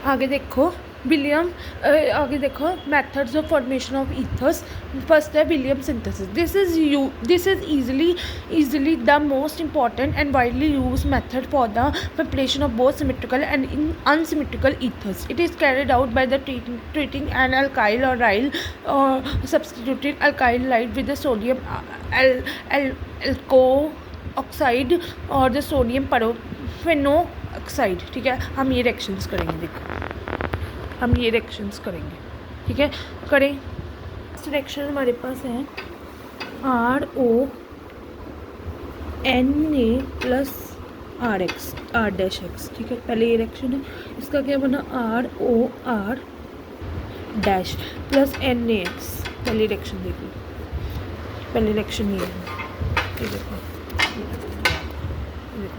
आगे देखो विलियम आगे देखो methods of formation of ethers. First है William synthesis. This is easily the most important and widely used method for the preparation of both symmetrical and unsymmetrical ethers. It is carried out by the treating an alkyl or or substituting alkyl light with the sodium alcohol oxide और the sodium पैराफेनो oxide. ठीक है, हम ये reactions करेंगे। देखो हम ये reactions करेंगे। ठीक है, करें। फर्स्ट रिएक्शन हमारे पास है RONA प्लस R'। ठीक है, पहले ये रिएक्शन है, इसका क्या बना ROR डैश प्लस NaX। पहली रिएक्शन देख लो, पहली रिएक्शन ये है। ठीक है,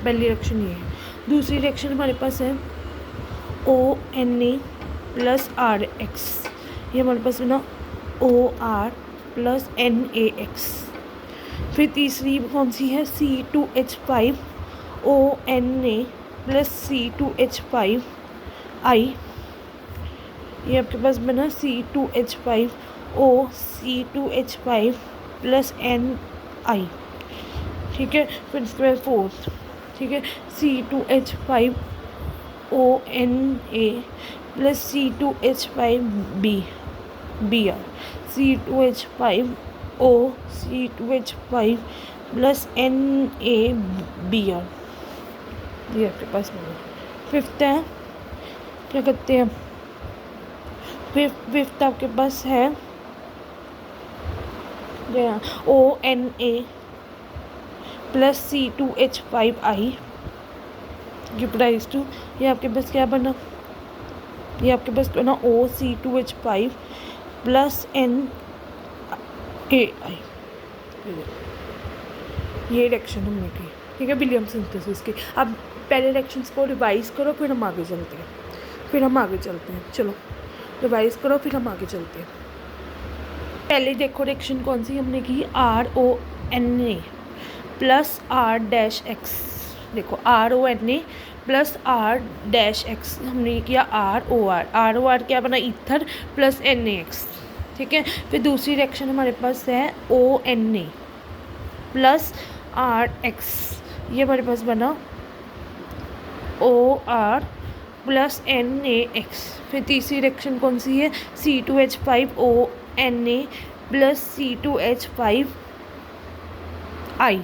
पहली रिएक्शन ये है। दूसरी रिएक्शन हमारे पास है ONA प्लस RX। ये हमारे पास है ना OR प्लस NaX। फिर तीसरी कौन सी है C2H5 ONA प्लस C2H5I। ये आपके पास बना C2H5O C2H5 प्लस Ni। ठीक है, फिर इसके बाद फोर्थ। ठीक है, C2H5ONA plus C2H5Br C2H5O C2H5 plus NaBr। ये आपके पास मिला। फिफ्थ है, क्या कहते हैं, फिफ्थ आपके पास है ONA प्लस C2H5I गिप्राइज टू। ये आपके पास क्या बना, ये आपके पास बना OC2H5 प्लस NaI। ये रिएक्शन हमने की। ठीक है, विलियम सिंथेसिस की। अब पहले रिएक्शंस को रिवाइज करो, फिर हम आगे चलते हैं। चलो रिवाइज करो, फिर हम आगे चलते हैं। पहले देखो रिएक्शन कौन सी हमने की, RONA प्लस R'(X)। देखो RONA प्लस R'(X) हमने किया ROR क्या बना, ईथर प्लस NaX। ठीक है, फिर दूसरी रिएक्शन हमारे पास है ONA प्लस RX। ये हमारे पास बना OR प्लस NaX। फिर तीसरी रिएक्शन कौन सी है C2H5ONA प्लस C2H5I।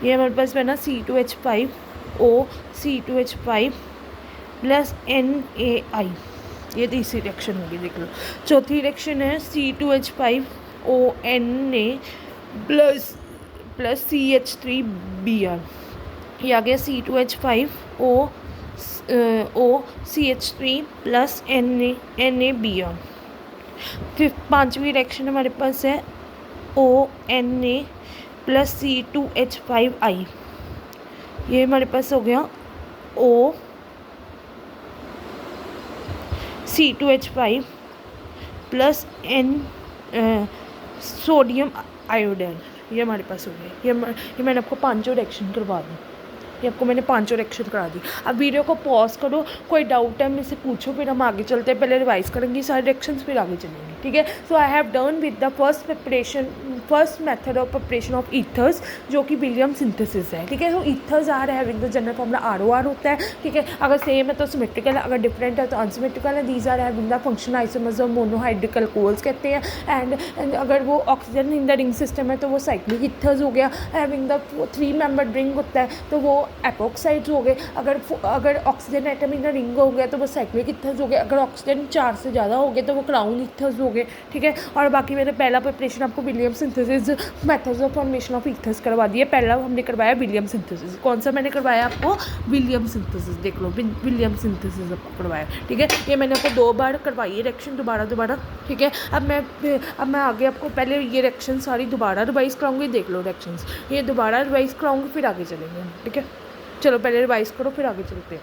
ये हमारे पास बना C2H5O C2H5 प्लस NaI। ये तीसरी रिएक्शन होगी, देख लो। चौथी रिएक्शन है C2H5ONA प्लस CH3Br। ये आ गया C2H5O CH3 प्लस NaBr। फिर पांचवी रिएक्शन हमारे पास है ONA प्लस C2H5I। ये हमारे पास हो गया O C2H5 plus sodium iodide. ये हमारे पास हो गया। ये मैंने आपको पांचों रिएक्शन करवा दी। ये आपको मैंने पांचों रिएक्शन करा दी। अब वीडियो को पॉज करो, कोई डाउट है मुझसे पूछो, फिर हम आगे चलते हैं। पहले रिवाइज करेंगे सारे रिएक्शंस, फिर आगे चलेंगे। ठीक है, so I have done with the first method of preparation of ethers, जो कि विलियम सिंथेसिस है। ठीक है, तो ethers are having the general formula ROR होता है। ठीक है, अगर सेम है तो सिमेट्रिकल है, अगर डिफरेंट है तो अनसिमेट्रिकल है। These are having the functional isomers of monohydric alcohols कहते हैं। एंड अगर वो oxygen in the ring system है तो वो साइक्लिक ईथर्स हो गया। हैविंग द 3 मेंबर्ड रिंग होता है तो वो एपोक्साइड्स हो गए। अगर oxygen atom in the ring हो गया तो वो साइक्लिक ईथर्स हो गए। अगर ऑक्सीजन 4 से ज़्यादा हो गए तो वो क्राउन ईथर्स हो गए। ठीक है, और बाकी मैंने पहला प्रिपरेशन आपको William synthesis methods of formation of ethers करवा दिया। पहला हमने करवाया विलियम सिंथेसिस। कौन सा मैंने करवाया आपको, विलियम सिंथेसिस। देख लो, विलियम सिंथेसिस आपको करवाया। ठीक है, ये मैंने आपको 2 बार करवाई है रिएक्शन, दोबारा। ठीक है, अब मैं आगे आपको पहले ये रिएक्शन सारी दोबारा रिवाइज कराऊंगी। देख लो रिएक्शंस, ये दोबारा रिवाइज कराऊंगी, फिर आगे चलेंगे। ठीक है, चलो पहले रिवाइज करो, फिर आगे चलते हैं।